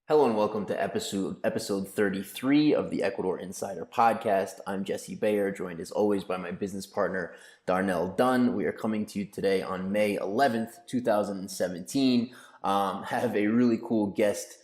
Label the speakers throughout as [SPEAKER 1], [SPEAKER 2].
[SPEAKER 1] Hello and welcome to episode 33 of the Ecuador Insider Podcast. I'm Jesse Bayer, joined as always by my business partner, Darnell Dunn. We are coming to you today on May 11th, 2017. Have a really cool guest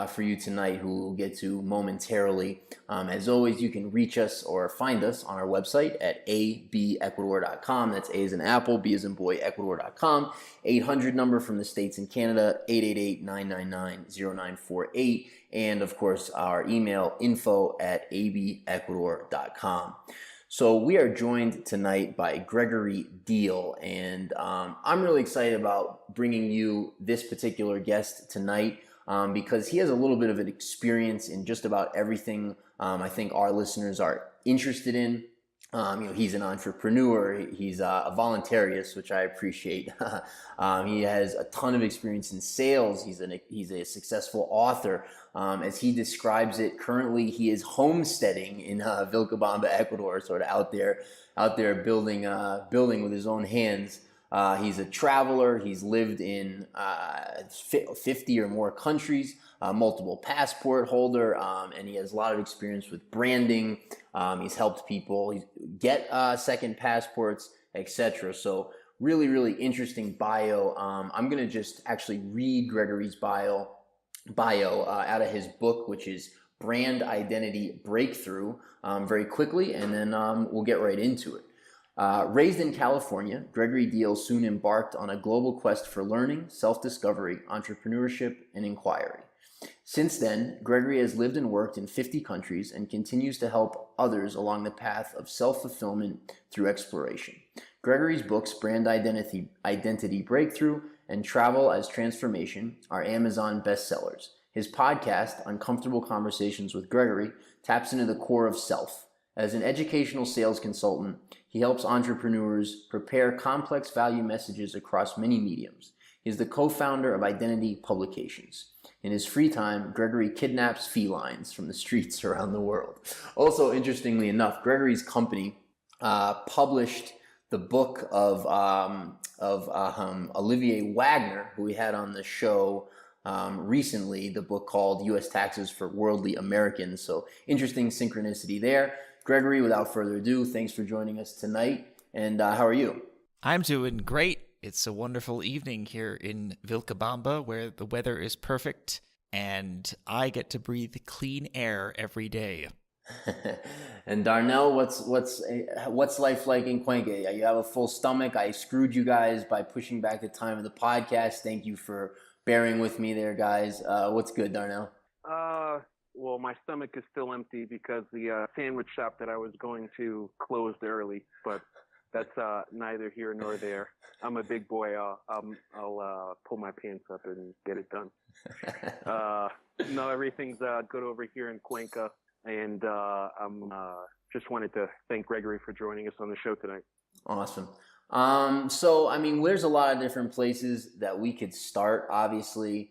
[SPEAKER 1] for you tonight who we'll get to momentarily. As always, you can reach us or find us on our website at abecuador.com. That's A as in Apple, B as in boy, Ecuador.com. 800 number from the States and Canada, 888-999-0948. And of course, our email, info@abecuador.com. So we are joined tonight by Gregory Diehl, and I'm really excited about bringing you this particular guest tonight. Because he has a little bit of an experience in just about everything I think our listeners are interested in. He's an entrepreneur. He's a voluntarist, which I appreciate. He has a ton of experience in sales. He's a successful author. As he describes it, currently he is homesteading in Vilcabamba, Ecuador, sort of out there building with his own hands. He's a traveler. He's lived in 50 or more countries, multiple passport holder, and he has a lot of experience with branding. He's helped people get second passports, etc. So really, really interesting bio. I'm going to just actually read Gregory's bio out of his book, which is Brand Identity Breakthrough, very quickly, and then we'll get right into it. Raised in California, Gregory Diehl soon embarked on a global quest for learning, self-discovery, entrepreneurship, and inquiry. Since then, Gregory has lived and worked in 50 countries and continues to help others along the path of self-fulfillment through exploration. Gregory's books, Brand Identity Breakthrough and Travel as Transformation, are Amazon bestsellers. His podcast, Uncomfortable Conversations with Gregory, taps into the core of self. As an educational sales consultant, he helps entrepreneurs prepare complex value messages across many mediums. He is the co-founder of Identity Publications. In his free time, Gregory kidnaps felines from the streets around the world. Also, interestingly enough, Gregory's company published the book of Olivier Wagner, who we had on the show recently, the book called U.S. Taxes for Worldly Americans. So interesting synchronicity there. Gregory, without further ado, thanks for joining us tonight. And how are you?
[SPEAKER 2] I'm doing great. It's a wonderful evening here in Vilcabamba where the weather is perfect and I get to breathe clean air every day.
[SPEAKER 1] And Darnell, what's life like in Cuenca? You have a full stomach. I screwed you guys by pushing back the time of the podcast. Thank you for bearing with me there, guys. What's good, Darnell?
[SPEAKER 3] Well, my stomach is still empty because the sandwich shop that I was going to closed early, but that's neither here nor there. I'm a big boy. I'll pull my pants up and get it done. No, everything's good over here in Cuenca, and I'm just wanted to thank Gregory for joining us on the show tonight.
[SPEAKER 1] Awesome. So, I mean, there's a lot of different places that we could start, obviously.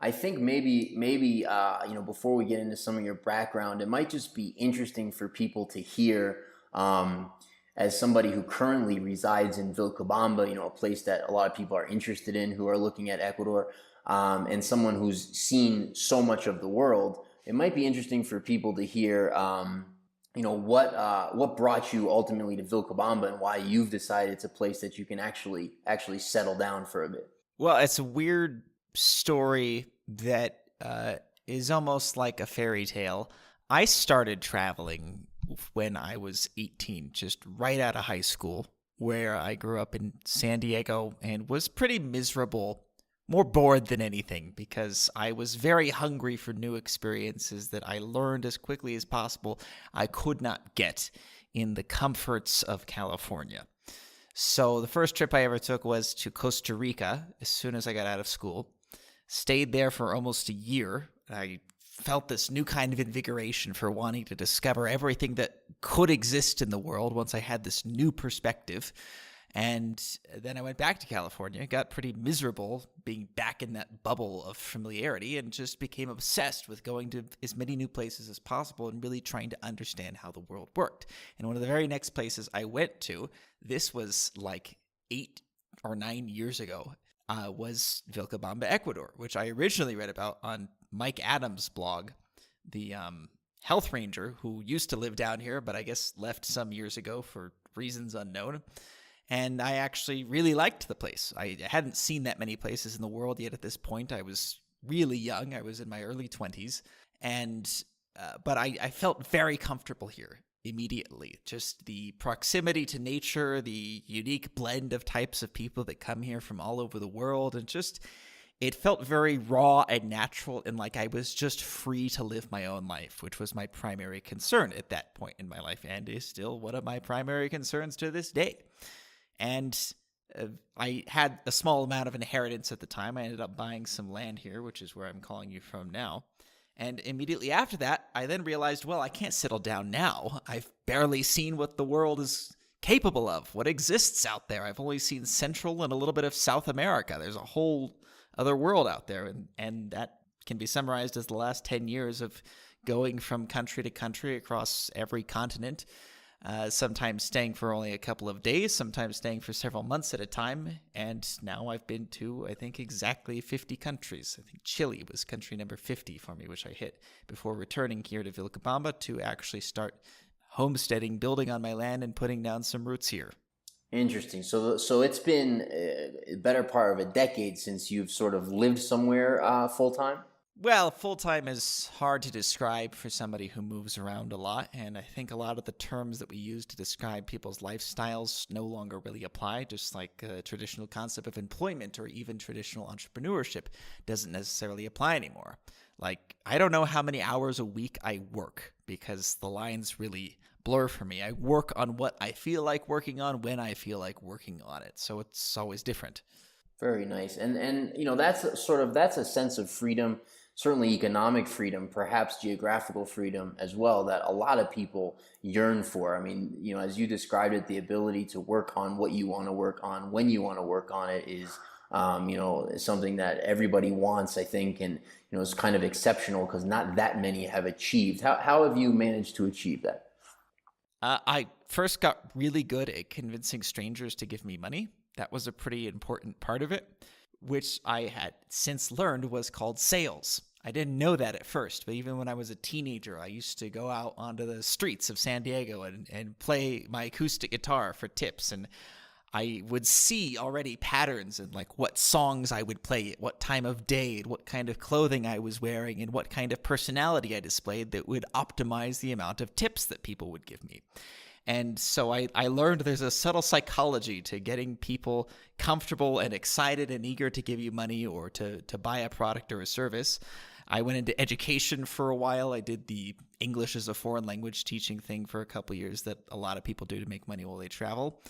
[SPEAKER 1] I think maybe before we get into some of your background, it might just be interesting for people to hear, as somebody who currently resides in Vilcabamba, a place that a lot of people are interested in who are looking at Ecuador, and someone who's seen so much of the world. It might be interesting for people to hear, what brought you ultimately to Vilcabamba and why you've decided it's a place that you can actually settle down for a bit.
[SPEAKER 2] Well, it's a weird story that is almost like a fairy tale. I started traveling when I was 18, just right out of high school, where I grew up in San Diego and was pretty miserable, more bored than anything, because I was very hungry for new experiences that I learned as quickly as possible I could not get in the comforts of California. So the first trip I ever took was to Costa Rica as soon as I got out of school. Stayed there for almost a year. I felt this new kind of invigoration for wanting to discover everything that could exist in the world once I had this new perspective. And then I went back to California, got pretty miserable being back in that bubble of familiarity, and just became obsessed with going to as many new places as possible and really trying to understand how the world worked. And one of the very next places I went to, this was like 8 or 9 years ago, was Vilcabamba, Ecuador, which I originally read about on Mike Adams' blog, the health ranger who used to live down here, but I guess left some years ago for reasons unknown. And I actually really liked the place. I hadn't seen that many places in the world yet at this point. I was really young. I was in my early 20s. But I felt very comfortable here immediately. Just the proximity to nature, the unique blend of types of people that come here from all over the world, and just it felt very raw and natural, and like I was just free to live my own life, which was my primary concern at that point in my life, and is still one of my primary concerns to this day. And I had a small amount of inheritance at the time. I ended up buying some land here, which is where I'm calling you from now. And immediately after that, I then realized, well, I can't settle down now. I've barely seen what the world is capable of, what exists out there. I've only seen Central and a little bit of South America. There's a whole other world out there, and that can be summarized as the last 10 years of going from country to country across every continent, sometimes staying for only a couple of days, sometimes staying for several months at a time. And now I've been to, I think, exactly 50 countries. I think Chile was country number 50 for me, which I hit before returning here to Vilcabamba to actually start homesteading, building on my land, and putting down some roots here.
[SPEAKER 1] Interesting. So it's been a better part of a decade since you've sort of lived somewhere full time?
[SPEAKER 2] Well, full-time is hard to describe for somebody who moves around a lot, and I think a lot of the terms that we use to describe people's lifestyles no longer really apply, just like a traditional concept of employment or even traditional entrepreneurship doesn't necessarily apply anymore. Like, I don't know how many hours a week I work because the lines really blur for me. I work on what I feel like working on when I feel like working on it, so it's always different.
[SPEAKER 1] Very nice. And you know, that's a sense of freedom, certainly economic freedom, perhaps geographical freedom as well, that a lot of people yearn for. I mean, you know, as you described it, the ability to work on what you want to work on when you want to work on it is, you know, something that everybody wants, I think, and, you know, it's kind of exceptional because not that many have achieved. How have you managed to achieve that?
[SPEAKER 2] I first got really good at convincing strangers to give me money. That was a pretty important part of it, which I had since learned was called sales. I didn't know that at first, but even when I was a teenager, I used to go out onto the streets of San Diego and play my acoustic guitar for tips. And I would see already patterns in like what songs I would play at what time of day, and what kind of clothing I was wearing, and what kind of personality I displayed that would optimize the amount of tips that people would give me. And so I learned there's a subtle psychology to getting people comfortable and excited and eager to give you money or to buy a product or a service. I went into education for a while. I did the English as a foreign language teaching thing for a couple of years that a lot of people do to make money while they travel.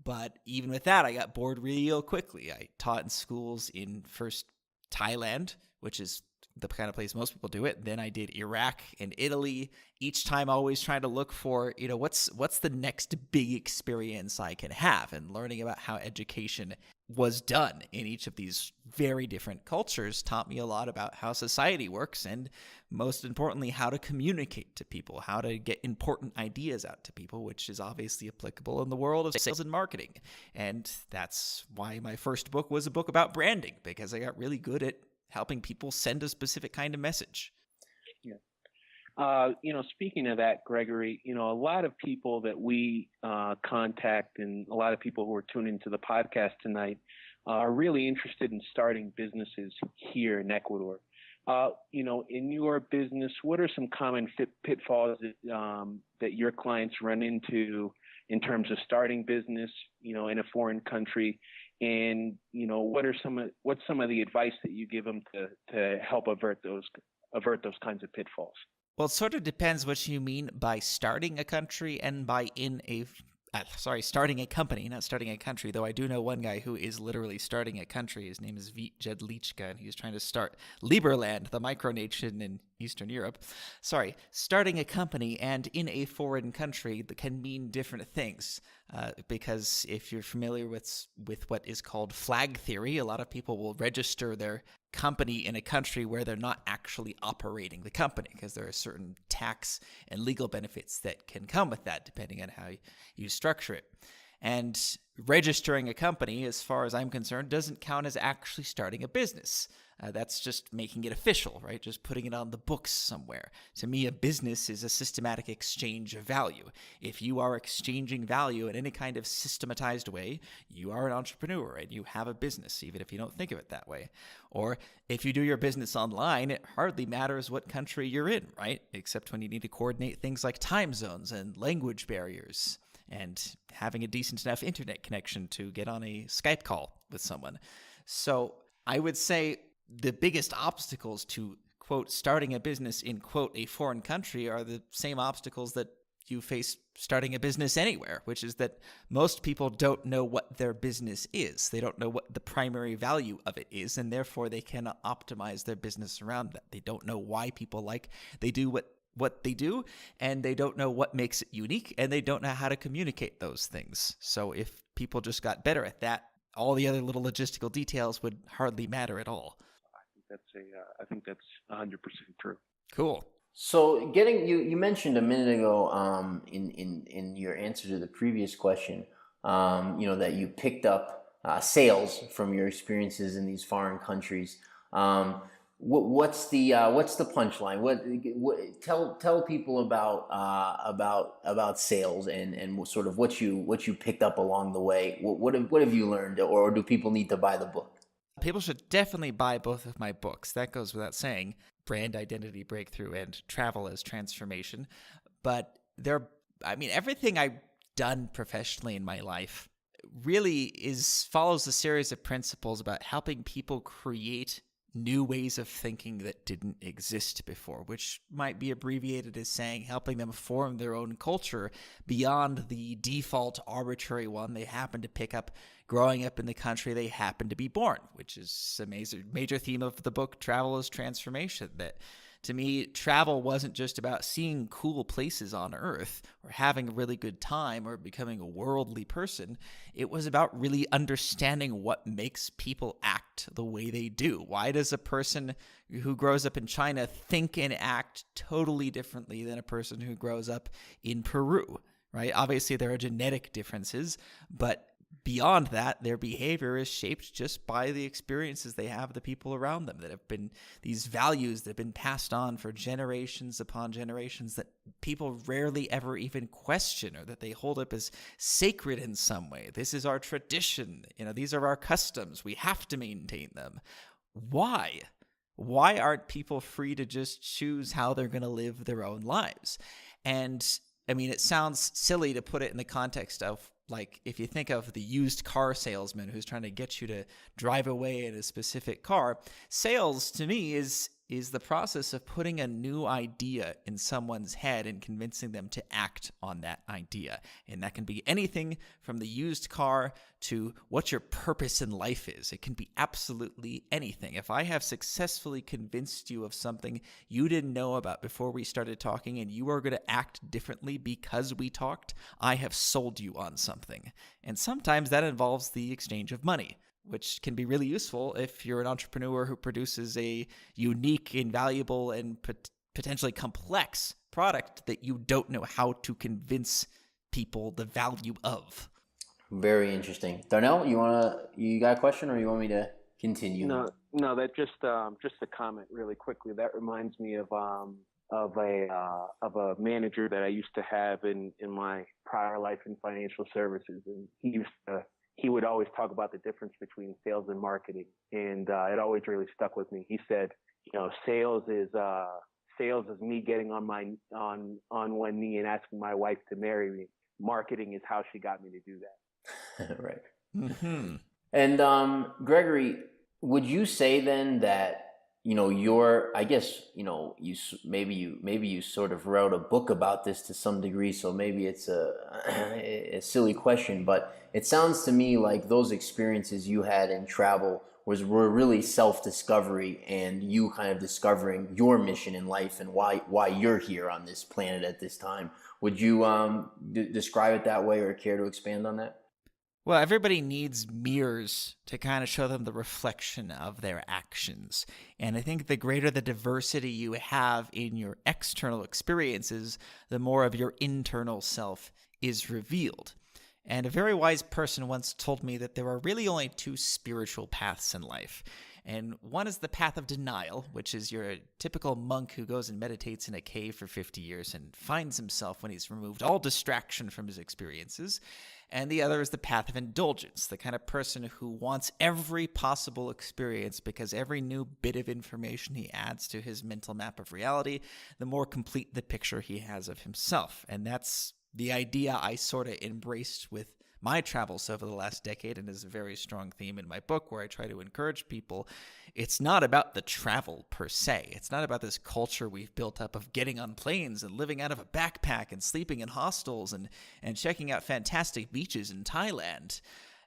[SPEAKER 2] But even with that, I got bored real quickly. I taught in schools in first Thailand, which is the kind of place most people do it. Then I did Iraq and Italy, each time always trying to look for, you know, what's the next big experience I can have, and learning about how education was done in each of these very different cultures taught me a lot about how society works, and most importantly, how to communicate to people, how to get important ideas out to people, which is obviously applicable in the world of sales and marketing. And that's why my first book was a book about branding, because I got really good at helping people send a specific kind of message.
[SPEAKER 3] Yeah. You know, speaking of that, Gregory, you know, a lot of people that we contact and a lot of people who are tuning into the podcast tonight are really interested in starting businesses here in Ecuador. You know, in your business, what are some common pitfalls that your clients run into in terms of starting business, you know, in a foreign country? And, you know, what's some of the advice that you give them to help avert those kinds of pitfalls?
[SPEAKER 2] Well, it sort of depends what you mean by starting a country and by starting a company, not starting a country, though I do know one guy who is literally starting a country. His name is Vít Jedlička, and he's trying to start Liberland, the micronation in Eastern Europe. Starting a company and in a foreign country that can mean different things. Because if you're familiar with what is called flag theory, a lot of people will register their company in a country where they're not actually operating the company, because there are certain tax and legal benefits that can come with that depending on how you structure it. And registering a company, as far as I'm concerned, doesn't count as actually starting a business. That's just making it official, right? Just putting it on the books somewhere. To me, a business is a systematic exchange of value. If you are exchanging value in any kind of systematized way, you are an entrepreneur and you have a business, even if you don't think of it that way. Or if you do your business online, it hardly matters what country you're in, right? Except when you need to coordinate things like time zones and language barriers and having a decent enough internet connection to get on a Skype call with someone. So I would say the biggest obstacles to, quote, starting a business in, quote, a foreign country are the same obstacles that you face starting a business anywhere, which is that most people don't know what their business is. They don't know what the primary value of it is, and therefore they cannot optimize their business around that. They don't know why people they do what they do, and they don't know what makes it unique, and they don't know how to communicate those things. So if people just got better at that, all the other little logistical details would hardly matter at all.
[SPEAKER 3] I think that's 100% true.
[SPEAKER 2] Cool.
[SPEAKER 1] So you mentioned a minute ago in your answer to the previous question, that you picked up sales from your experiences in these foreign countries. What's the punchline? Tell people about sales and sort of what you picked up along the way. What have you learned, or do people need to buy the book?
[SPEAKER 2] People should definitely buy both of my books. That goes without saying. Brand Identity Breakthrough and Travel as Transformation. But everything I've done professionally in my life really follows a series of principles about helping people create new ways of thinking that didn't exist before, which might be abbreviated as saying helping them form their own culture beyond the default arbitrary one they happen to pick up growing up in the country they happen to be born, which is a major theme of the book Travel as Transformation. That to me, travel wasn't just about seeing cool places on Earth or having a really good time or becoming a worldly person. It was about really understanding what makes people act the way they do. Why does a person who grows up in China think and act totally differently than a person who grows up in Peru, right? Obviously, there are genetic differences, but beyond that, their behavior is shaped just by the experiences they have, the people around them, that have been these values that have been passed on for generations upon generations that people rarely ever even question, or that they hold up as sacred in some way. This is our tradition. These are our customs. We have to maintain them. Why? Why aren't people free to just choose how they're going to live their own lives? And it sounds silly to put it in the context of, like, if you think of the used car salesman who's trying to get you to drive away in a specific car, sales to me is the process of putting a new idea in someone's head and convincing them to act on that idea. And that can be anything from the used car to what your purpose in life is. It can be absolutely anything. If I have successfully convinced you of something you didn't know about before we started talking, and you are going to act differently because we talked, I have sold you on something. And sometimes that involves the exchange of money, which can be really useful if you're an entrepreneur who produces a unique, invaluable, and potentially complex product that you don't know how to convince people the value of.
[SPEAKER 1] Very interesting. Darnell, you got a question, or you want me to continue?
[SPEAKER 3] No, that just a comment really quickly. That reminds me of a manager that I used to have in my prior life in financial services, and he would always talk about the difference between sales and marketing, and it always really stuck with me. He said, sales is me getting on one knee and asking my wife to marry me. Marketing is how she got me to do that.
[SPEAKER 1] Right.
[SPEAKER 2] Mm-hmm.
[SPEAKER 1] And Gregory, would you say then that maybe you sort of wrote a book about this to some degree, so maybe it's a silly question, but it sounds to me like those experiences you had in travel were really self-discovery, and you kind of discovering your mission in life and why you're here on this planet at this time. Would you describe it that way, or care to expand on that?
[SPEAKER 2] Well, everybody needs mirrors to kind of show them the reflection of their actions. And I think the greater the diversity you have in your external experiences, the more of your internal self is revealed. And a very wise person once told me that there are really only two spiritual paths in life. And one is the path of denial, which is your typical monk who goes and meditates in a cave for 50 years and finds himself when he's removed all distraction from his experiences. And the other is the path of indulgence, the kind of person who wants every possible experience because every new bit of information he adds to his mental map of reality, the more complete the picture he has of himself. And that's the idea I sort of embraced with my travels over the last decade, and is a very strong theme in my book where I try to encourage people. It's not about the travel per se. It's not about this culture we've built up of getting on planes and living out of a backpack and sleeping in hostels and checking out fantastic beaches in Thailand.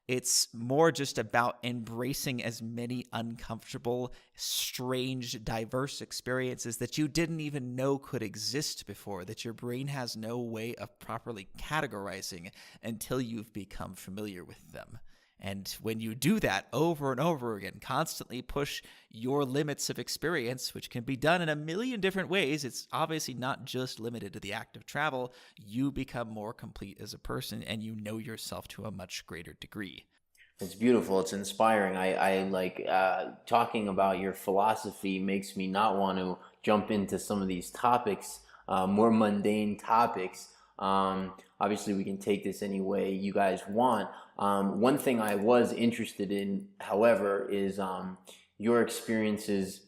[SPEAKER 2] It's more just about embracing as many uncomfortable, strange, diverse experiences that you didn't even know could exist before, that your brain has no way of properly categorizing until you've become familiar with them. And when you do that over and over again, constantly push your limits of experience, which can be done in a million different ways, it's obviously not just limited to the act of travel, you become more complete as a person and you know yourself to a much greater degree.
[SPEAKER 1] It's beautiful. It's inspiring. I like talking about your philosophy makes me not want to jump into some of these topics, more mundane topics. Obviously, we can take this any way you guys want. One thing I was interested in, however, is your experiences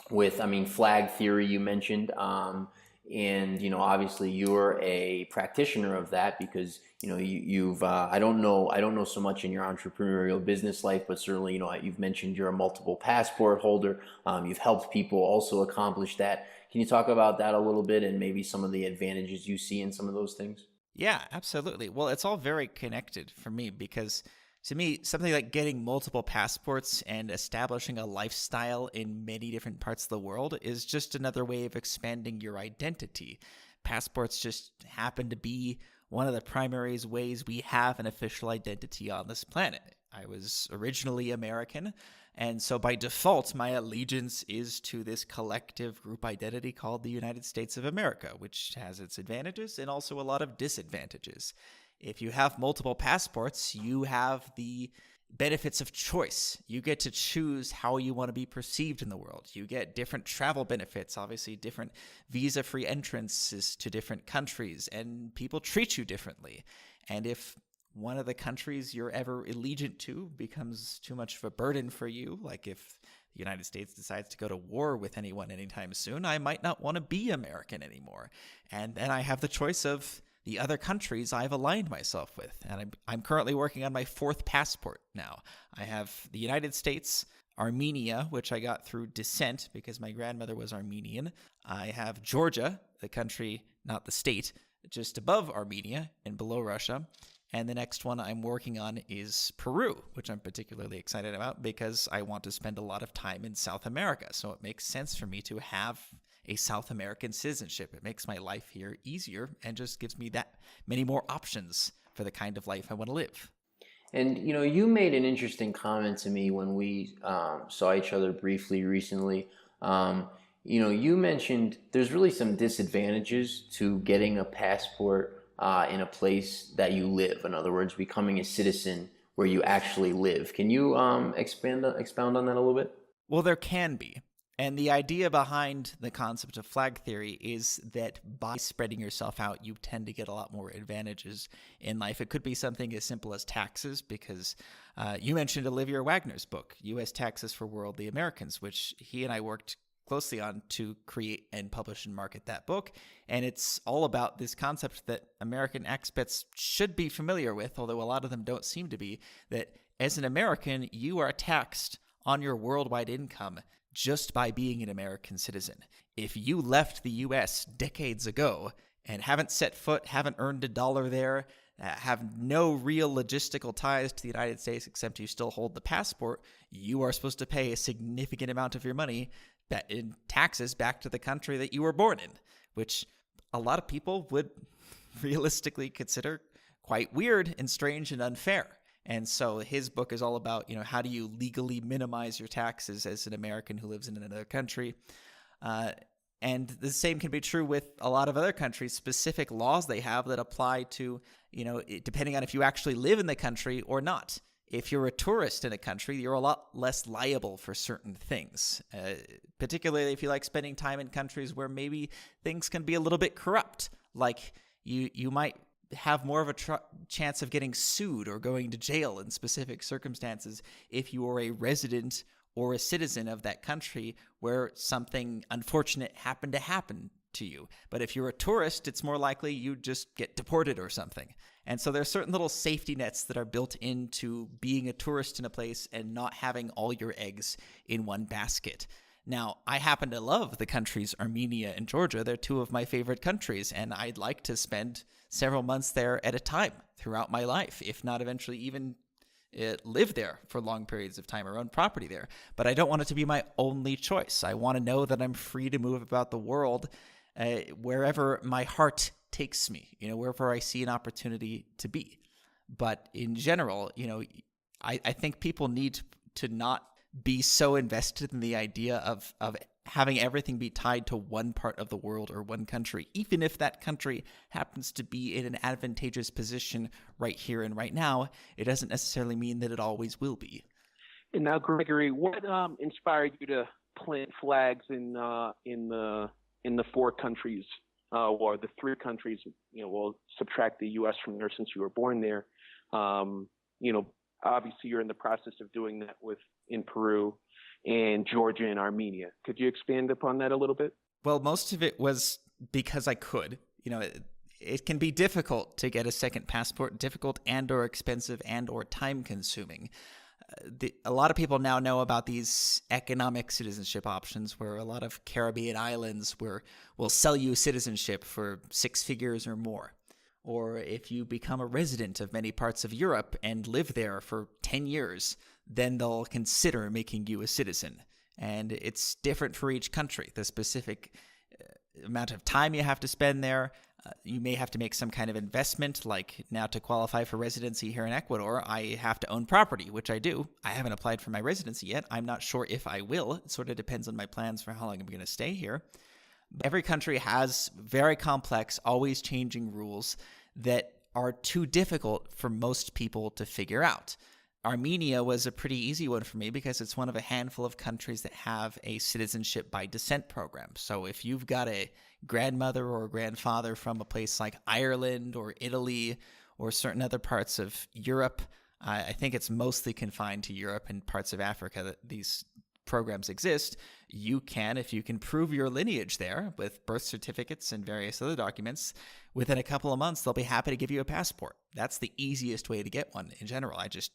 [SPEAKER 1] with, flag theory you mentioned. And, obviously you're a practitioner of that because, you've, I don't know so much in your entrepreneurial business life, but certainly, you've mentioned you're a multiple passport holder. You've helped people also accomplish that. Can you talk about that a little bit and maybe some of the advantages you see in some of those things?
[SPEAKER 2] Yeah, absolutely. Well, it's all very connected for me because to me, something like getting multiple passports and establishing a lifestyle in many different parts of the world is just another way of expanding your identity. Passports just happen to be one of the primary ways we have an official identity on this planet. I was originally American, and so by default, my allegiance is to this collective group identity called the United States of America, which has its advantages and also a lot of disadvantages. If you have multiple passports, you have the benefits of choice. You get to choose how you want to be perceived in the world. You get different travel benefits, obviously different visa-free entrances to different countries, and people treat you differently. And if one of the countries you're ever allegiant to becomes too much of a burden for you, like if the United States decides to go to war with anyone anytime soon, I might not want to be American anymore. And then I have the choice of the other countries I've aligned myself with. And I'm currently working on my fourth passport now. I have the United States, Armenia, which I got through descent because my grandmother was Armenian. I have Georgia, the country, not the state, just above Armenia and below Russia. And the next one I'm working on is Peru, which I'm particularly excited about because I want to spend a lot of time in South America. So it makes sense for me to have a South American citizenship. It makes my life here easier and just gives me that many more options for the kind of life I want to live.
[SPEAKER 1] And, you made an interesting comment to me when we saw each other briefly recently. You mentioned there's really some disadvantages to getting a passport in a place that you live. In other words, becoming a citizen where you actually live. Can you expound on that a little bit?
[SPEAKER 2] Well, there can be. And the idea behind the concept of flag theory is that by spreading yourself out, you tend to get a lot more advantages in life. It could be something as simple as taxes, because you mentioned Olivier Wagner's book, U.S. Taxes for Worldly Americans, which he and I worked closely on to create and publish and market that book. And it's all about this concept that American expats should be familiar with, although a lot of them don't seem to be, that as an American, you are taxed on your worldwide income just by being an American citizen. If you left the U.S. decades ago and haven't set foot, haven't earned a dollar there, have no real logistical ties to the United States except you still hold the passport, you are supposed to pay a significant amount of your money in taxes back to the country that you were born in, which a lot of people would realistically consider quite weird and strange and unfair. And so his book is all about, how do you legally minimize your taxes as an American who lives in another country? And the same can be true with a lot of other countries, specific laws they have that apply to, depending on if you actually live in the country or not. If you're a tourist in a country, you're a lot less liable for certain things, particularly if you like spending time in countries where maybe things can be a little bit corrupt. Like you might have more of a chance of getting sued or going to jail in specific circumstances if you are a resident or a citizen of that country where something unfortunate happened to happen to you. But if you're a tourist, it's more likely you just get deported or something. And so there are certain little safety nets that are built into being a tourist in a place and not having all your eggs in one basket. Now, I happen to love the countries Armenia and Georgia. They're two of my favorite countries, and I'd like to spend several months there at a time throughout my life, if not eventually even live there for long periods of time or own property there. But I don't want it to be my only choice. I want to know that I'm free to move about the world wherever my heart takes me, wherever I see an opportunity to be. But in general, I think people need to not be so invested in the idea of having everything be tied to one part of the world or one country, even if that country happens to be in an advantageous position right here and right now. It doesn't necessarily mean that it always will be.
[SPEAKER 3] And now, Gregory, what inspired you to plant flags in the 4 countries, or the 3 countries? We'll subtract the U.S. from there since you were born there. Obviously, you're in the process of doing that in Peru and Georgia and Armenia. Could you expand upon that a little bit?
[SPEAKER 2] Well, most of it was because I could. It can be difficult to get a second passport, difficult and or expensive and or time consuming. A lot of people now know about these economic citizenship options where a lot of Caribbean islands will sell you citizenship for 6 figures or more. Or if you become a resident of many parts of Europe and live there for 10 years, then they'll consider making you a citizen. And it's different for each country. The specific amount of time you have to spend there, you may have to make some kind of investment, like now to qualify for residency here in Ecuador, I have to own property, which I do. I haven't applied for my residency yet. I'm not sure if I will. It sort of depends on my plans for how long I'm going to stay here. Every country has very complex, always changing rules that are too difficult for most people to figure out. Armenia was a pretty easy one for me because it's one of a handful of countries that have a citizenship by descent program. So if you've got a grandmother or grandfather from a place like Ireland or Italy or certain other parts of Europe, I think it's mostly confined to Europe and parts of Africa that these programs exist. You can, if you can prove your lineage there with birth certificates and various other documents, within a couple of months, they'll be happy to give you a passport. That's the easiest way to get one in general. I just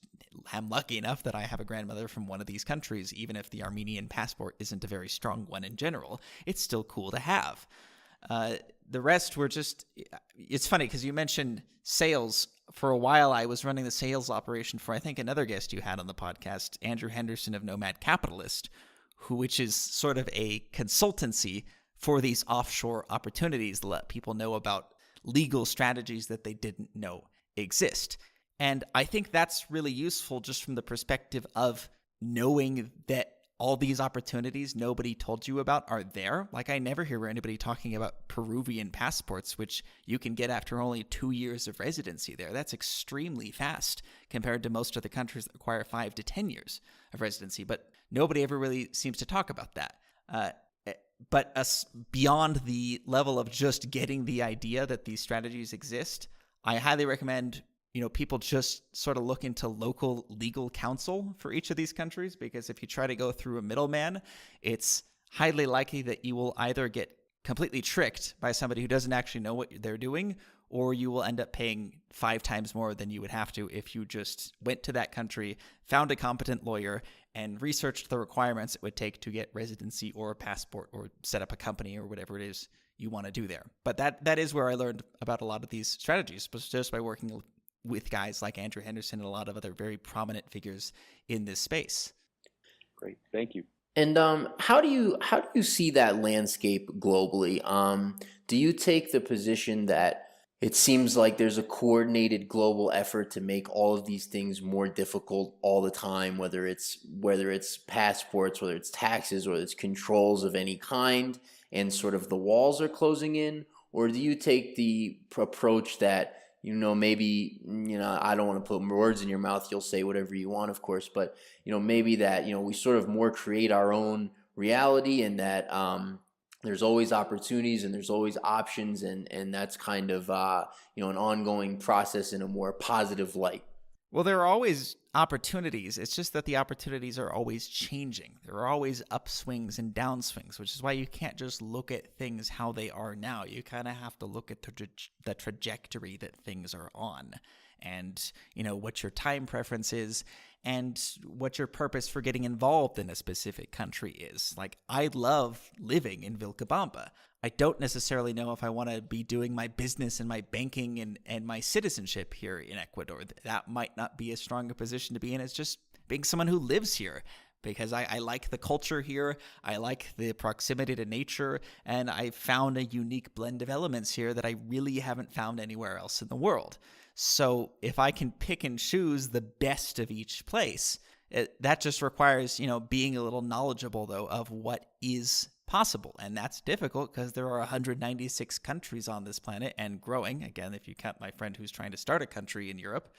[SPEAKER 2] am lucky enough that I have a grandmother from one of these countries. Even if the Armenian passport isn't a very strong one in general, it's still cool to have. The rest were just, it's funny because you mentioned sales. For a while, I was running the sales operation for, I think, another guest you had on the podcast, Andrew Henderson of Nomad Capitalist, which is sort of a consultancy for these offshore opportunities to let people know about legal strategies that they didn't know exist. And I think that's really useful just from the perspective of knowing that all these opportunities nobody told you about are there. Like I never hear anybody talking about Peruvian passports, which you can get after only 2 years of residency there. That's extremely fast compared to most other countries that require 5 to 10 years of residency. But nobody ever really seems to talk about that. But beyond the level of just getting the idea that these strategies exist, I highly recommend people just sort of look into local legal counsel for each of these countries, because if you try to go through a middleman, it's highly likely that you will either get completely tricked by somebody who doesn't actually know what they're doing, or you will end up paying 5 times more than you would have to if you just went to that country, found a competent lawyer, and researched the requirements it would take to get residency or a passport or set up a company or whatever it is you want to do there. But that is where I learned about a lot of these strategies, just by working with guys like Andrew Henderson and a lot of other very prominent figures in this space.
[SPEAKER 3] Great, thank you.
[SPEAKER 1] And how do you see that landscape globally? Do you take the position that it seems like there's a coordinated global effort to make all of these things more difficult all the time, whether it's passports, whether it's taxes, whether it's controls of any kind, and sort of the walls are closing in? Or do you take the approach that, maybe, I don't want to put words in your mouth, you'll say whatever you want, of course, but, maybe that, we sort of more create our own reality, and that there's always opportunities and there's always options, and that's kind of, an ongoing process in a more positive light?
[SPEAKER 2] Well, there are always opportunities. It's just that the opportunities are always changing. There are always upswings and downswings, which is why you can't just look at things how they are now. You kind of have to look at the trajectory that things are on, and, what your time preference is, and what your purpose for getting involved in a specific country is. Like, I love living in Vilcabamba. I don't necessarily know if I want to be doing my business and my banking and my citizenship here in Ecuador. That might not be as strong a position to be in as just being someone who lives here, because I like the culture here. I like the proximity to nature, and I found a unique blend of elements here that I really haven't found anywhere else in the world. So if I can pick and choose the best of each place, that just requires, being a little knowledgeable, though, of what is possible. And that's difficult because there are 196 countries on this planet and growing. Again, if you count my friend who's trying to start a country in Europe,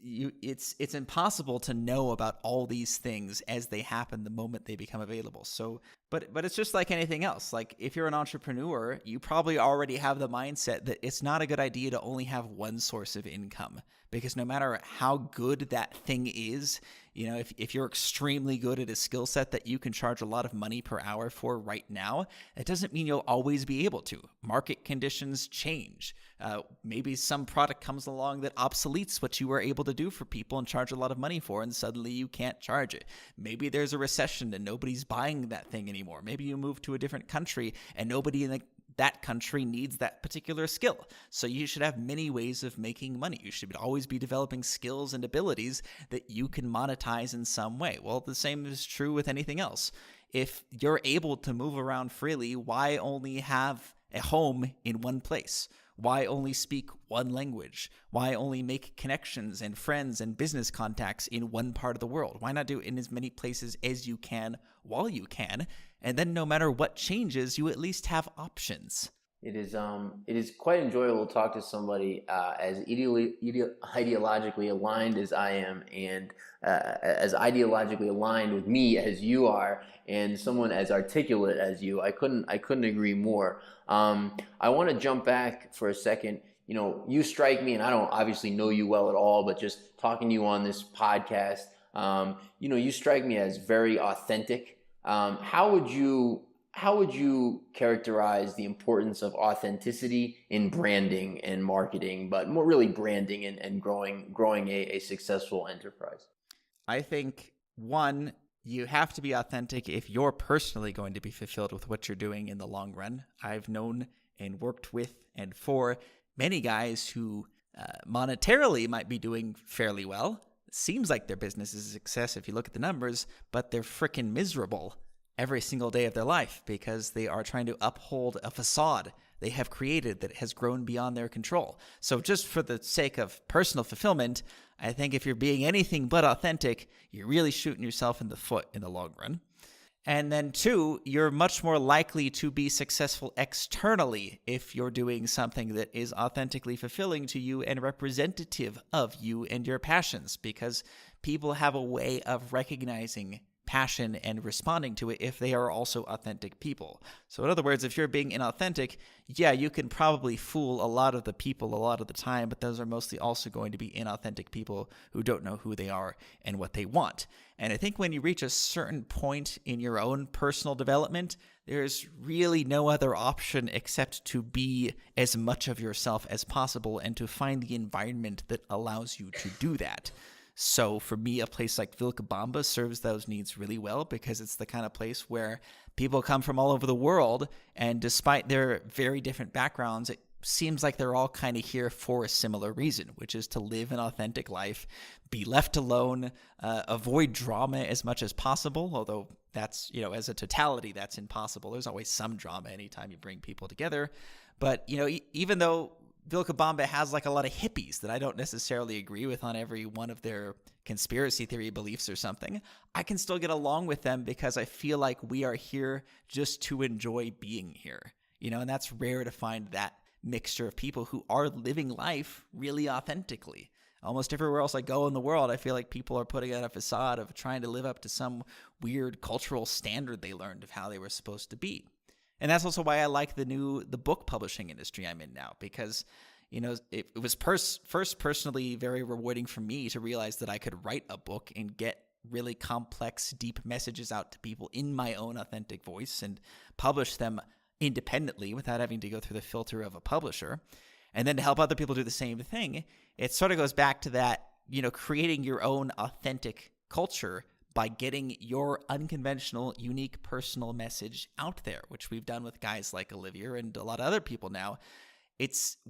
[SPEAKER 2] it's impossible to know about all these things as they happen the moment they become available. So, but it's just like anything else. Like, if you're an entrepreneur, you probably already have the mindset that it's not a good idea to only have one source of income, because no matter how good that thing is, if you're extremely good at a skill set that you can charge a lot of money per hour for right now, it doesn't mean you'll always be able to. Market conditions change. Maybe some product comes along that obsoletes what you were able to do for people and charge a lot of money for, and suddenly you can't charge it. Maybe there's a recession and nobody's buying that thing anymore. Maybe you move to a different country and nobody in that country needs that particular skill. So you should have many ways of making money. You should always be developing skills and abilities that you can monetize in some way. Well, the same is true with anything else. If you're able to move around freely, why only have a home in one place? Why only speak one language? Why only make connections and friends and business contacts in one part of the world? Why not do it in as many places as you can while you can? And then no matter what changes, you at least have options.
[SPEAKER 1] It is quite enjoyable to talk to somebody as ideologically aligned as I am, and as ideologically aligned with me as you are, and someone as articulate as you. I couldn't agree more. I want to jump back for a second. You strike me, and I don't obviously know you well at all, but just talking to you on this podcast, you strike me as very authentic. How would you characterize the importance of authenticity in branding and marketing, but more really branding and growing a successful enterprise?
[SPEAKER 2] I think, one, you have to be authentic if you're personally going to be fulfilled with what you're doing in the long run. I've known and worked with and for many guys who monetarily might be doing fairly well. Seems like their business is a success if you look at the numbers, but they're freaking miserable every single day of their life because they are trying to uphold a facade they have created that has grown beyond their control. So just for the sake of personal fulfillment, I think if you're being anything but authentic, you're really shooting yourself in the foot in the long run. And then two, you're much more likely to be successful externally if you're doing something that is authentically fulfilling to you and representative of you and your passions, because people have a way of recognizing passion and responding to it if they are also authentic people. So in other words, if you're being inauthentic, yeah, you can probably fool a lot of the people a lot of the time, but those are mostly also going to be inauthentic people who don't know who they are and what they want. And I think when you reach a certain point in your own personal development, there's really no other option except to be as much of yourself as possible and to find the environment that allows you to do that. So for me, a place like Vilcabamba serves those needs really well because it's the kind of place where people come from all over the world, and despite their very different backgrounds, it seems like they're all kind of here for a similar reason, which is to live an authentic life, be left alone, avoid drama as much as possible, although that's, as a totality, that's impossible. There's always some drama anytime you bring people together. But, even though Vilcabamba has like a lot of hippies that I don't necessarily agree with on every one of their conspiracy theory beliefs or something. I can still get along with them because I feel like we are here just to enjoy being here, and that's rare to find that mixture of people who are living life really authentically. Almost everywhere else I go in the world, I feel like people are putting on a facade of trying to live up to some weird cultural standard they learned of how they were supposed to be. And that's also why I like the book publishing industry I'm in now, because it was first personally very rewarding for me to realize that I could write a book and get really complex, deep messages out to people in my own authentic voice and publish them independently without having to go through the filter of a publisher. And then to help other people do the same thing, it sort of goes back to that, creating your own authentic culture by getting your unconventional, unique, personal message out there, which we've done with guys like Olivia and a lot of other people now.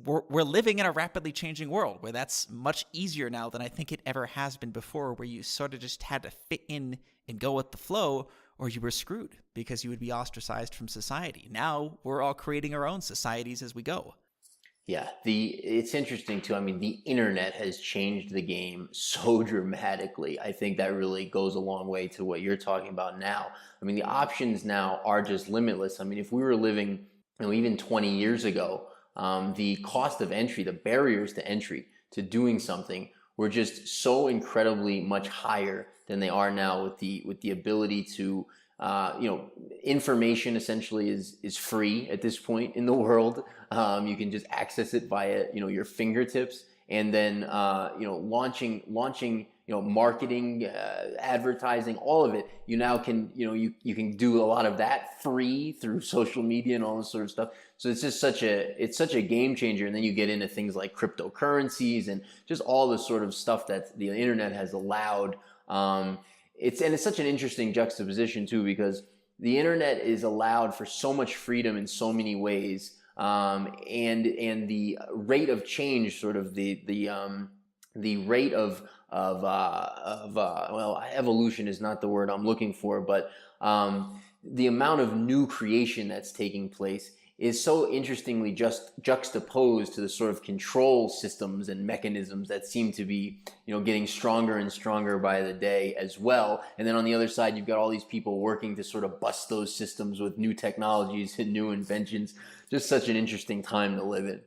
[SPEAKER 2] We're living in a rapidly changing world where that's much easier now than I think it ever has been before, where you sort of just had to fit in and go with the flow, or you were screwed because you would be ostracized from society. Now we're all creating our own societies as we go.
[SPEAKER 1] Yeah, it's interesting too. I mean, the internet has changed the game so dramatically. I think that really goes a long way to what you're talking about now. I mean, the options now are just limitless. I mean, if we were living, even 20 years ago, the cost of entry, the barriers to entry to doing something were just so incredibly much higher than they are now with the ability to information essentially is free at this point in the world. You can just access it via, your fingertips, and then, launching, marketing, advertising, all of it. You now can, you can do a lot of that free through social media and all this sort of stuff. So it's just such a game changer. And then you get into things like cryptocurrencies and just all the sort of stuff that the internet has allowed. It's such an interesting juxtaposition too, because the internet is allowed for so much freedom in so many ways, and the rate of change, sort of the rate of evolution is not the word I'm looking for, but the amount of new creation that's taking place is so interestingly just juxtaposed to the sort of control systems and mechanisms that seem to be, getting stronger and stronger by the day as well. And then on the other side, you've got all these people working to sort of bust those systems with new technologies and new inventions. Just such an interesting time to live in.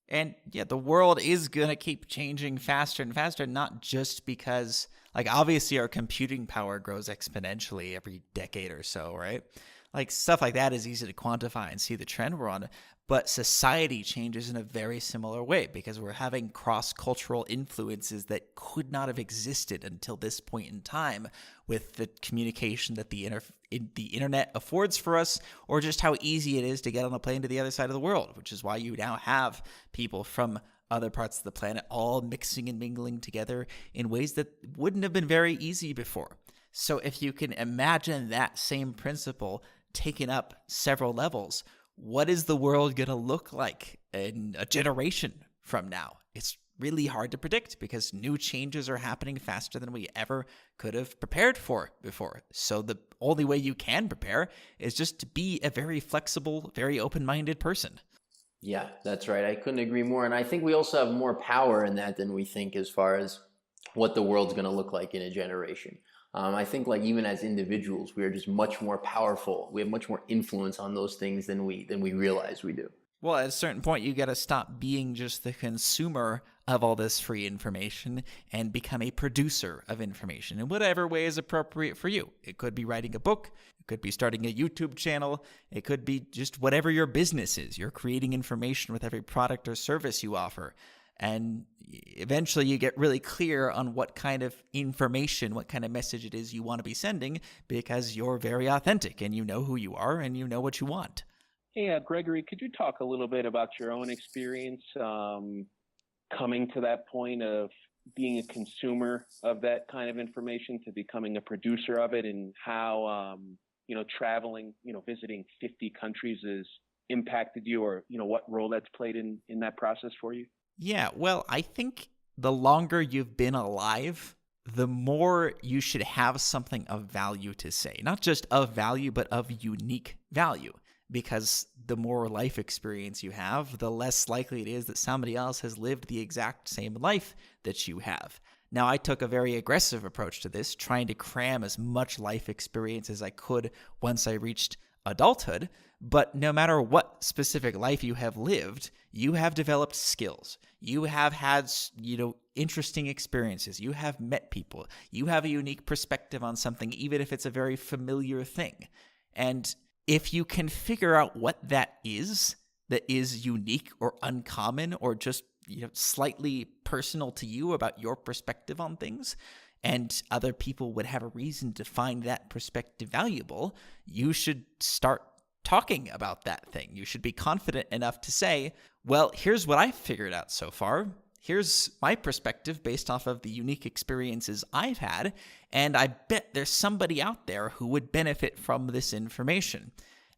[SPEAKER 2] And yeah, the world is going to keep changing faster and faster, not just because, obviously our computing power grows exponentially every decade or so, right? Stuff like that is easy to quantify and see the trend we're on. But society changes in a very similar way because we're having cross-cultural influences that could not have existed until this point in time with the communication that the internet affords for us, or just how easy it is to get on a plane to the other side of the world, which is why you now have people from other parts of the planet all mixing and mingling together in ways that wouldn't have been very easy before. So if you can imagine that same principle taken up several levels, what is the world going to look like in a generation from now? It's really hard to predict because new changes are happening faster than we ever could have prepared for before. So the only way you can prepare is just to be a very flexible, very open-minded person.
[SPEAKER 1] Yeah, that's right. I couldn't agree more. And I think we also have more power in that than we think as far as what the world's going to look like in a generation. I think even as individuals, we are just much more powerful. We have much more influence on those things than we realize we do.
[SPEAKER 2] Well, at a certain point, you got to stop being just the consumer of all this free information and become a producer of information in whatever way is appropriate for you. It could be writing a book. It could be starting a YouTube channel. It could be just whatever your business is. You're creating information with every product or service you offer. And eventually you get really clear on what kind of information, what kind of message it is you want to be sending, because you're very authentic and you know who you are and you know what you want.
[SPEAKER 3] Hey, Gregory, could you talk a little bit about your own experience coming to that point of being a consumer of that kind of information to becoming a producer of it, and how, traveling, visiting 50 countries has impacted you, or, what role that's played in that process for you?
[SPEAKER 2] Yeah, well, I think the longer you've been alive, the more you should have something of value to say. Not just of value, but of unique value. because the more life experience you have, the less likely it is that somebody else has lived the exact same life that you have. Now, I took a very aggressive approach to this, trying to cram as much life experience as I could once I reached adulthood. But no matter what specific life you have lived, you have developed skills. You have had, interesting experiences. You have met people. You have a unique perspective on something, even if it's a very familiar thing. And if you can figure out what that is unique or uncommon or just slightly personal to you about your perspective on things, and other people would have a reason to find that perspective valuable, you should start talking about that thing. You should be confident enough to say, well, here's what I've figured out so far. Here's my perspective based off of the unique experiences I've had, and I bet there's somebody out there who would benefit from this information.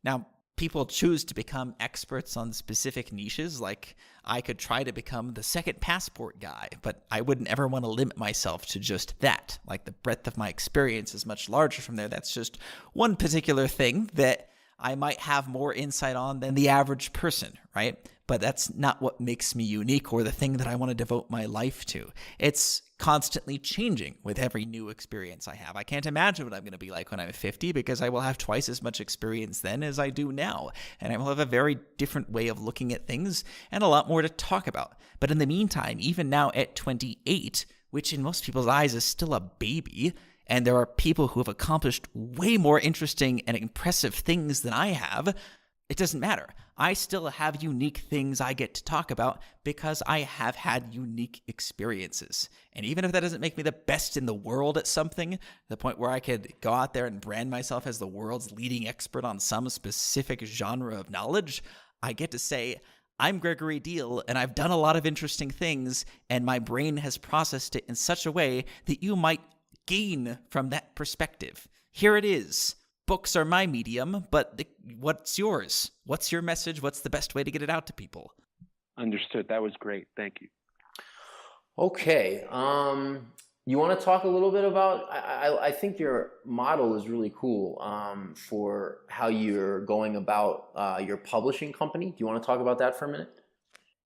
[SPEAKER 2] Now, people choose to become experts on specific niches, like I could try to become the second passport guy, but I wouldn't ever want to limit myself to just that. Like, the breadth of my experience is much larger from there. That's just one particular thing that I might have more insight on than the average person, right? But that's not what makes me unique or the thing that I want to devote my life to. It's constantly changing with every new experience I have. I can't imagine what I'm going to be like when I'm 50 because I will have twice as much experience then as I do now. And I will have a very different way of looking at things and a lot more to talk about. But in the meantime, even now at 28, which in most people's eyes is still a baby, and there are people who have accomplished way more interesting and impressive things than I have, it doesn't matter. I still have unique things I get to talk about because I have had unique experiences. And even if that doesn't make me the best in the world at something, the point where I could go out there and brand myself as the world's leading expert on some specific genre of knowledge, I get to say, I'm Gregory Diehl, and I've done a lot of interesting things, and my brain has processed it in such a way that you might gain from that perspective. Here it is. Books are my medium, but what's yours? What's your message? What's the best way to get it out to people?
[SPEAKER 3] Understood. That was great. Thank you.
[SPEAKER 1] Okay. You want to talk a little bit about, I think your model is really cool for how you're going about your publishing company. Do you want to talk about that for a minute?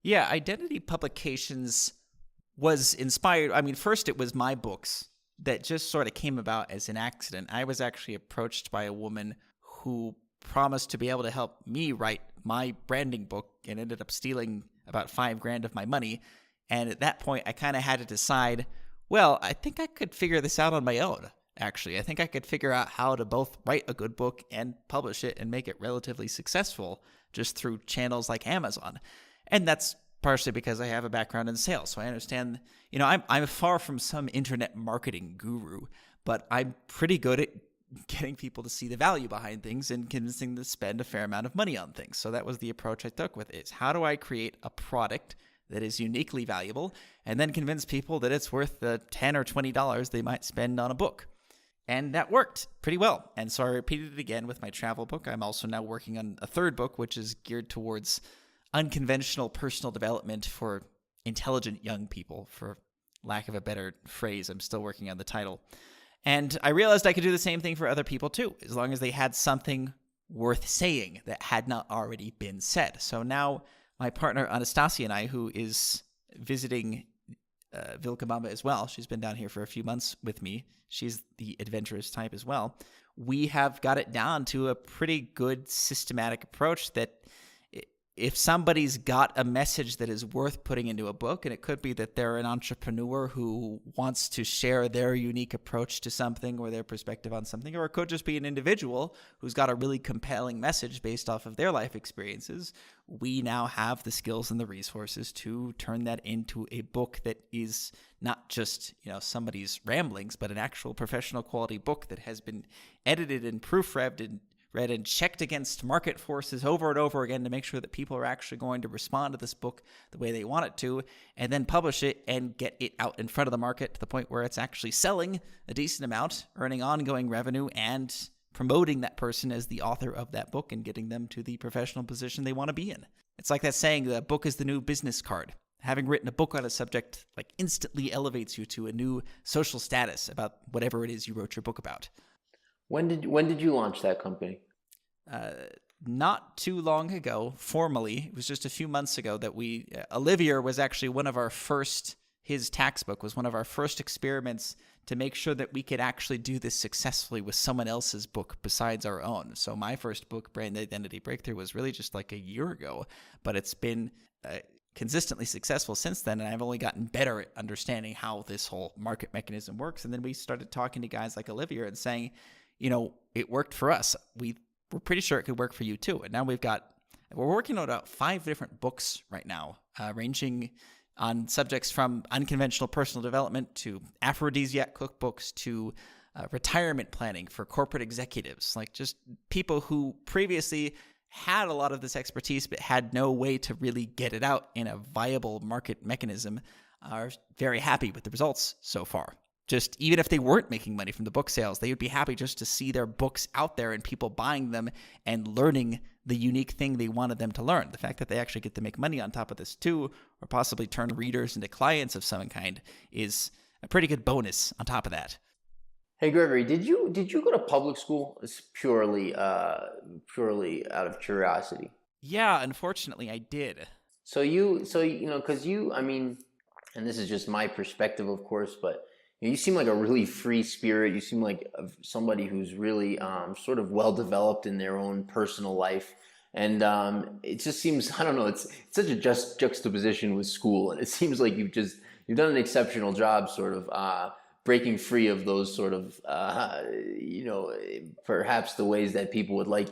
[SPEAKER 2] Yeah, Identity Publications was inspired. I mean, first it was my books that just sort of came about as an accident. I was actually approached by a woman who promised to be able to help me write my branding book and ended up stealing about $5,000 of my money. And at that point, I kind of had to decide, well, I think I could figure this out on my own, actually. I think I could figure out how to both write a good book and publish it and make it relatively successful just through channels like Amazon. And that's partially because I have a background in sales. So I understand, I'm far from some internet marketing guru, but I'm pretty good at getting people to see the value behind things and convincing them to spend a fair amount of money on things. So that was the approach I took with it. How do I create a product that is uniquely valuable and then convince people that it's worth the $10 or $20 they might spend on a book? And that worked pretty well. And so I repeated it again with my travel book. I'm also now working on a third book, which is geared towards unconventional personal development for intelligent young people, for lack of a better phrase. I'm still working on the title. And I realized I could do the same thing for other people too, as long as they had something worth saying that had not already been said. So now my partner Anastasia and I, who is visiting Vilcabamba as well, she's been down here for a few months with me. She's the adventurous type as well. We have got it down to a pretty good systematic approach that if somebody's got a message that is worth putting into a book, and it could be that they're an entrepreneur who wants to share their unique approach to something or their perspective on something, or it could just be an individual who's got a really compelling message based off of their life experiences, we now have the skills and the resources to turn that into a book that is not just, somebody's ramblings, but an actual professional quality book that has been edited and proofread and read and checked against market forces over and over again to make sure that people are actually going to respond to this book the way they want it to, and then publish it and get it out in front of the market to the point where it's actually selling a decent amount, earning ongoing revenue, and promoting that person as the author of that book and getting them to the professional position they want to be in. It's like that saying, the book is the new business card. Having written a book on a subject instantly elevates you to a new social status about whatever it is you wrote your book about.
[SPEAKER 1] When did you launch that company?
[SPEAKER 2] not too long ago, formally, it was just a few months ago that Olivier was actually his tax book was one of our first experiments to make sure that we could actually do this successfully with someone else's book besides our own. So my first book, Brand Identity Breakthrough, was really just like a year ago, but it's been consistently successful since then, and I've only gotten better at understanding how this whole market mechanism works. And then we started talking to guys like Olivier and saying, it worked for us. We're pretty sure it could work for you too. And now we're working on about 5 different books right now, ranging on subjects from unconventional personal development to aphrodisiac cookbooks to retirement planning for corporate executives, like just people who previously had a lot of this expertise but had no way to really get it out in a viable market mechanism, are very happy with the results so far. Just even if they weren't making money from the book sales, they would be happy just to see their books out there and people buying them and learning the unique thing they wanted them to learn. The fact that they actually get to make money on top of this too, or possibly turn readers into clients of some kind, is a pretty good bonus on top of that.
[SPEAKER 1] Hey Gregory, did you go to public school? It's purely out of curiosity.
[SPEAKER 2] Yeah, unfortunately I did.
[SPEAKER 1] So because and this is just my perspective, of course, but you seem like a really free spirit. You seem like somebody who's really sort of well developed in their own personal life, and it just seems, I don't know, it's such a juxtaposition with school, and it seems like you've done an exceptional job, sort of breaking free of those sort of perhaps the ways that people would like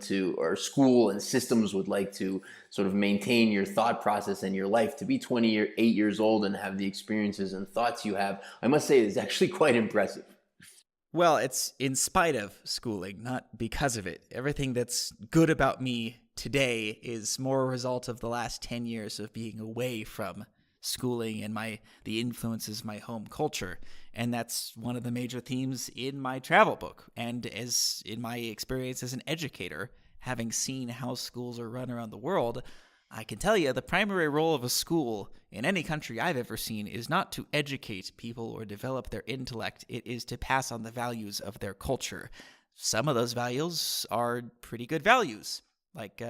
[SPEAKER 1] to, or school and systems would like to sort of maintain your thought process and your life. To be 28 years old and have the experiences and thoughts you have, I must say, is actually quite impressive.
[SPEAKER 2] Well, it's in spite of schooling, not because of it. Everything that's good about me today is more a result of the last 10 years of being away from schooling and the influences of my home culture. And that's one of the major themes in my travel book. And as in my experience as an educator, having seen how schools are run around the world, I can tell you the primary role of a school in any country I've ever seen is not to educate people or develop their intellect. It is to pass on the values of their culture. Some of those values are pretty good values, like,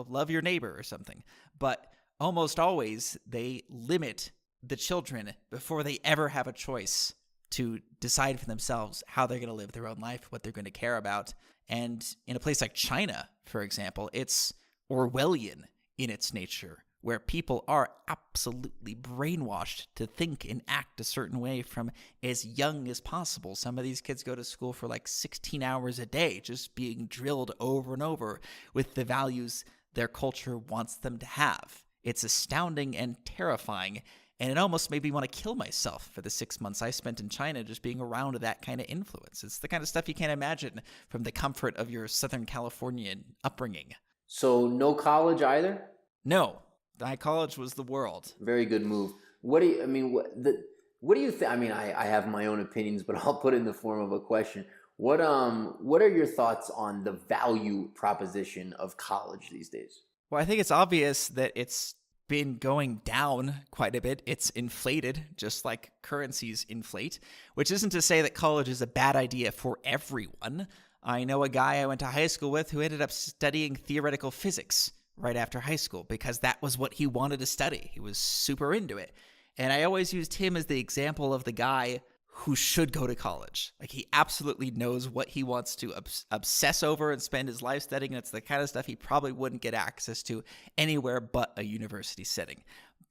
[SPEAKER 2] love your neighbor or something. But almost always they limit the children before they ever have a choice to decide for themselves how they're going to live their own life, what they're going to care about. And in a place like China, for example, it's Orwellian in its nature, where people are absolutely brainwashed to think and act a certain way from as young as possible. Some of these kids go to school for like 16 hours a day, just being drilled over and over with the values their culture wants them to have. It's astounding and terrifying, and it almost made me want to kill myself for the 6 months I spent in China just being around that kind of influence. It's the kind of stuff you can't imagine from the comfort of your Southern Californian upbringing.
[SPEAKER 1] So no college either?
[SPEAKER 2] No. My college was the world.
[SPEAKER 1] Very good move. What do you think? I mean, I have my own opinions, but I'll put it in the form of a question. What are your thoughts on the value proposition of college these days?
[SPEAKER 2] Well, I think it's obvious that it's been going down quite a bit. It's inflated, just like currencies inflate, which isn't to say that college is a bad idea for everyone. I know a guy I went to high school with who ended up studying theoretical physics right after high school because that was what he wanted to study. He was super into it. And I always used him as the example of the guy who should go to college. Like, he absolutely knows what he wants to obsess over and spend his life studying. And it's the kind of stuff he probably wouldn't get access to anywhere but a university setting.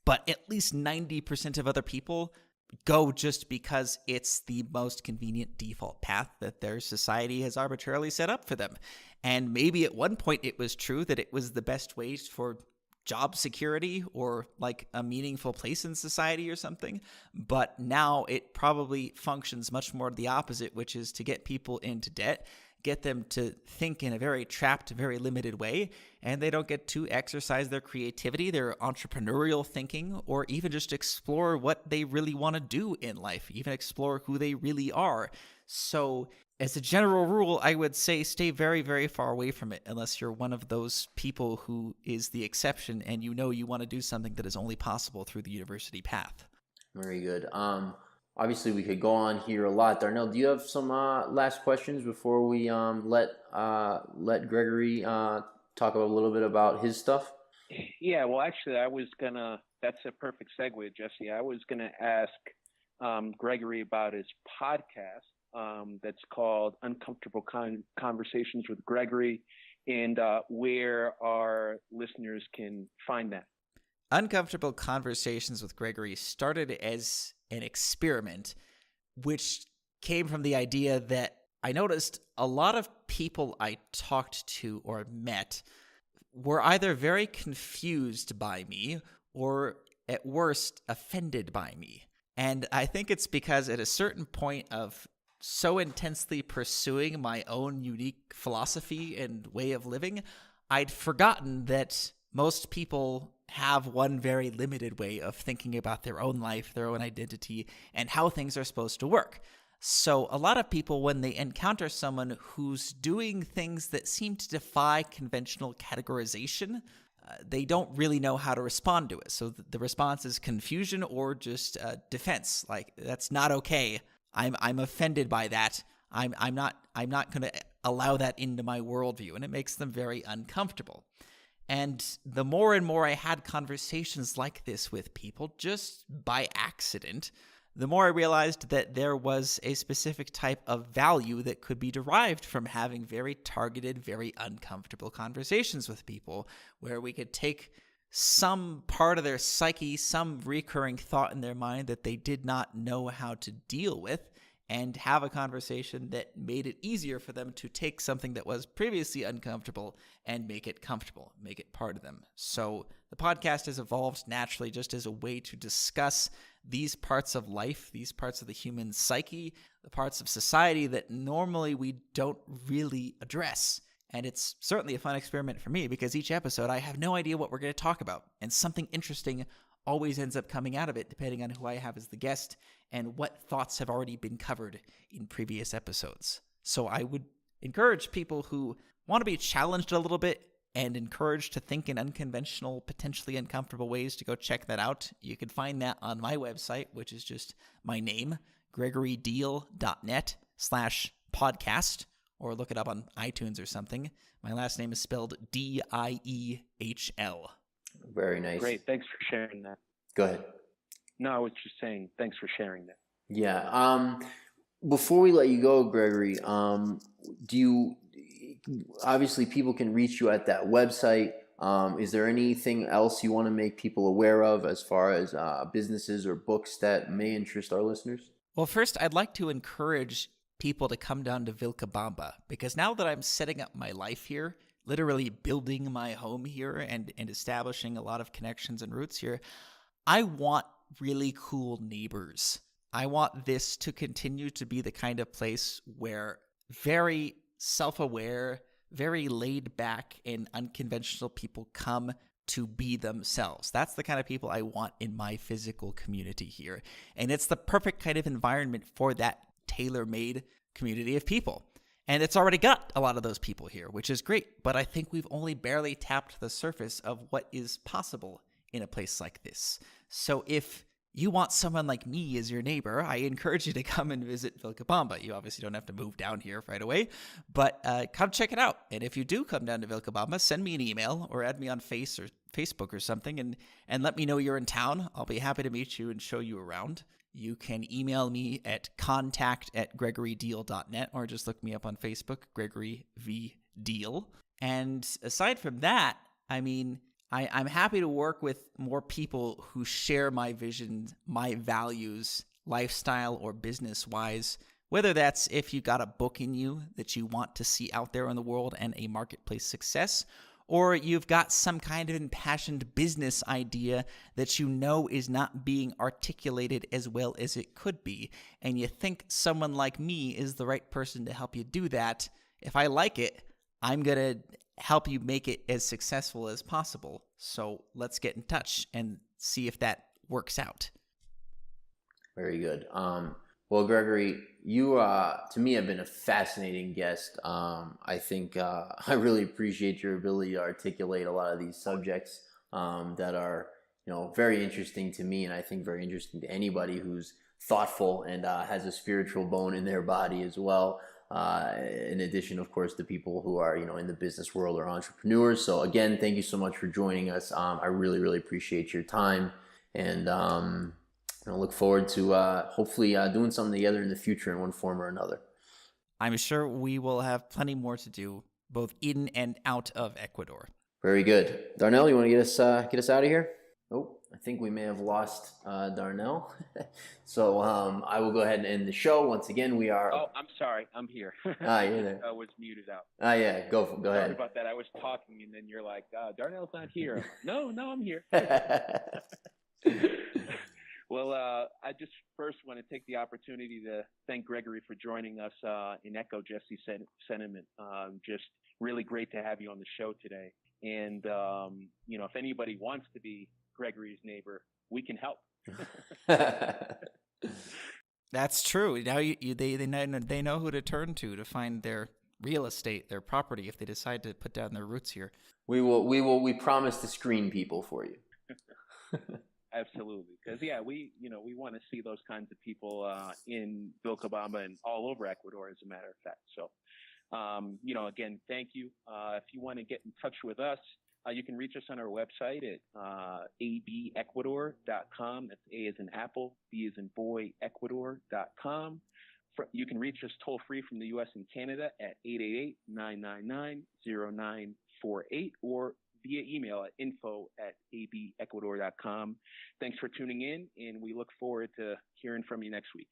[SPEAKER 2] But at least 90% of other people go just because it's the most convenient default path that their society has arbitrarily set up for them. And maybe at one point it was true that it was the best way for job security or like a meaningful place in society or something. But now it probably functions much more the opposite, which is to get people into debt, get them to think in a very trapped, very limited way, and they don't get to exercise their creativity, their entrepreneurial thinking, or even just explore what they really want to do in life, even explore who they really are. So as a general rule, I would say stay very, very far away from it unless you're one of those people who is the exception and you know you want to do something that is only possible through the university path.
[SPEAKER 1] Very good. Obviously, we could go on here a lot. Darnell, do you have some last questions before we let Gregory talk a little bit about his stuff?
[SPEAKER 3] Yeah, well, actually, that's a perfect segue, Jesse. I was going to ask Gregory about his podcast that's called Uncomfortable Conversations with Gregory, and where our listeners can find that.
[SPEAKER 2] Uncomfortable Conversations with Gregory started as an experiment, which came from the idea that I noticed a lot of people I talked to or met were either very confused by me or, at worst, offended by me. And I think it's because at a certain point of so intensely pursuing my own unique philosophy and way of living, I'd forgotten that most people have one very limited way of thinking about their own life, their own identity, and how things are supposed to work. So a lot of people, when they encounter someone who's doing things that seem to defy conventional categorization, they don't really know how to respond to it. So the response is confusion or just defense. Like, that's not okay. I'm offended by that. I'm not going to allow that into my worldview, and it makes them very uncomfortable. And the more and more I had conversations like this with people, just by accident, the more I realized that there was a specific type of value that could be derived from having very targeted, very uncomfortable conversations with people, where we could take some part of their psyche, some recurring thought in their mind that they did not know how to deal with, and have a conversation that made it easier for them to take something that was previously uncomfortable and make it comfortable, make it part of them. So the podcast has evolved naturally just as a way to discuss these parts of life, these parts of the human psyche, the parts of society that normally we don't really address. And it's certainly a fun experiment for me, because each episode I have no idea what we're going to talk about, and something interesting always ends up coming out of it, depending on who I have as the guest and what thoughts have already been covered in previous episodes. So I would encourage people who want to be challenged a little bit and encouraged to think in unconventional, potentially uncomfortable ways, to go check that out. You can find that on my website, which is just my name, gregorydiehl.net/podcast, or look it up on iTunes or something. My last name is spelled Diehl.
[SPEAKER 1] Very nice.
[SPEAKER 3] Great. Thanks for sharing that.
[SPEAKER 1] Go ahead.
[SPEAKER 3] No, I was just saying, thanks for sharing that.
[SPEAKER 1] Yeah. Before we let you go, Gregory, obviously people can reach you at that website. Is there anything else you want to make people aware of as far as businesses or books that may interest our listeners?
[SPEAKER 2] Well, first, I'd like to encourage people to come down to Vilcabamba, because now that I'm setting up my life here, literally building my home here and establishing a lot of connections and roots here, I want really cool neighbors. I want this to continue to be the kind of place where very self-aware, very laid back and unconventional people come to be themselves. That's the kind of people I want in my physical community here. And it's the perfect kind of environment for that tailor-made community of people. And it's already got a lot of those people here, which is great. But I think we've only barely tapped the surface of what is possible in a place like this. So if you want someone like me as your neighbor, I encourage you to come and visit Vilcabamba. You obviously don't have to move down here right away, but come check it out. And if you do come down to Vilcabamba, send me an email or add me on Facebook or something, and let me know you're in town. I'll be happy to meet you and show you around. You can email me at contact@gregorydiehl.net, or just look me up on Facebook, Gregory V. Diehl. And aside from that, I mean, I'm happy to work with more people who share my vision, my values, lifestyle or business-wise, whether that's if you got a book in you that you want to see out there in the world and a marketplace success, or you've got some kind of impassioned business idea that you know is not being articulated as well as it could be, and you think someone like me is the right person to help you do that. If I like it, I'm going to help you make it as successful as possible. So let's get in touch and see if that works out.
[SPEAKER 1] Very good. Well, Gregory, you, to me, have been a fascinating guest. I think I really appreciate your ability to articulate a lot of these subjects that are, very interesting to me, and I think very interesting to anybody who's thoughtful and has a spiritual bone in their body as well. in addition, of course, to people who are, in the business world or entrepreneurs. So again, thank you so much for joining us. I really, really appreciate your time, and I look forward to hopefully doing something together in the future in one form or another.
[SPEAKER 2] I'm sure we will have plenty more to do, both in and out of Ecuador.
[SPEAKER 1] Very good. Darnell, you want to get us out of here? Oh, I think we may have lost Darnell. So I will go ahead and end the show. Once again, we are...
[SPEAKER 3] Oh, I'm sorry. I'm here.
[SPEAKER 1] You're there.
[SPEAKER 3] I was muted out.
[SPEAKER 1] Yeah, go ahead.
[SPEAKER 3] Sorry about that. I was talking, and then you're like, Darnell's not here. No, I'm here. Well, I just first want to take the opportunity to thank Gregory for joining us in Echo Jesse's sentiment. Just really great to have you on the show today. And, if anybody wants to be Gregory's neighbor, we can help.
[SPEAKER 2] That's true. Now they know who to turn to find their real estate, their property, if they decide to put down their roots here.
[SPEAKER 1] We promise to screen people for you.
[SPEAKER 3] Absolutely. Because, we want to see those kinds of people in Vilcabamba and all over Ecuador, as a matter of fact. So, again, thank you. If you want to get in touch with us, you can reach us on our website at abecuador.com. That's A as in Apple, B as in boy, Ecuador.com. You can reach us toll free from the U.S. and Canada at 888-999-0948 or via email at info@abecuador.com. Thanks for tuning in, and we look forward to hearing from you next week.